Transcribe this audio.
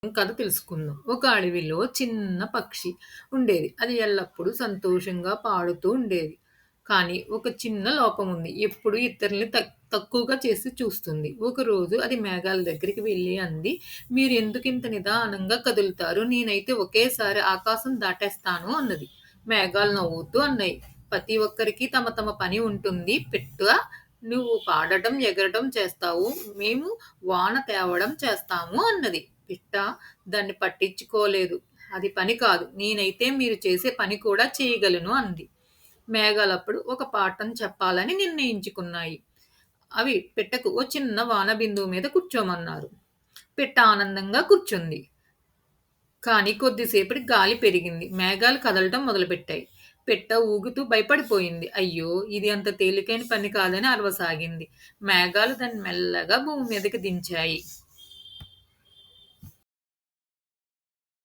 కథ తెలుసుకుందాం. ఒక అడవిలో చిన్న పక్షి ఉండేది. అది ఎల్లప్పుడూ సంతోషంగా పాడుతూ ఉండేది. కానీ ఒక చిన్న లోపం ఉంది. ఎప్పుడు ఇతరుల్ని తక్కువగా చేసి చూస్తుంది. ఒకరోజు అది మేఘాల దగ్గరికి వెళ్లి అంది, "మీరెందుకింత నిదానంగా కదులుతారు? నేనైతే ఒకేసారి ఆకాశం దాటేస్తాను" అన్నది. మేఘాలు నవ్వుతూ అన్నాయి, "ప్రతి ఒక్కరికి తమ తమ పని ఉంటుంది పిట్ట. నువ్వు పాడటం, ఎగరటం చేస్తావు. మేము వాన తేవడం చేస్తాము" అన్నది. పిట్ట దాన్ని పట్టించుకోలేదు. అది పని కాదు. నేనైతే మీరు చేసే పని కూడా చేయగలను అంది. మేఘాలప్పుడు ఒక పాఠం చెప్పాలని నిర్ణయించుకున్నాయి. అవి పిట్టకు ఓ చిన్న వాన బిందువు మీద కూర్చోమన్నారు. పిట్ట ఆనందంగా కూర్చుంది. కానీ కొద్దిసేపటికి గాలి పెరిగింది. మేఘాలు కదలటం మొదలుపెట్టాయి. పిట్ట ఊగుతూ భయపడిపోయింది. అయ్యో! ఇది అంత తేలికైన పని కాదని అరవసాగింది. మేఘాలు దాన్ని మెల్లగా భూమి మీదకి దించాయి.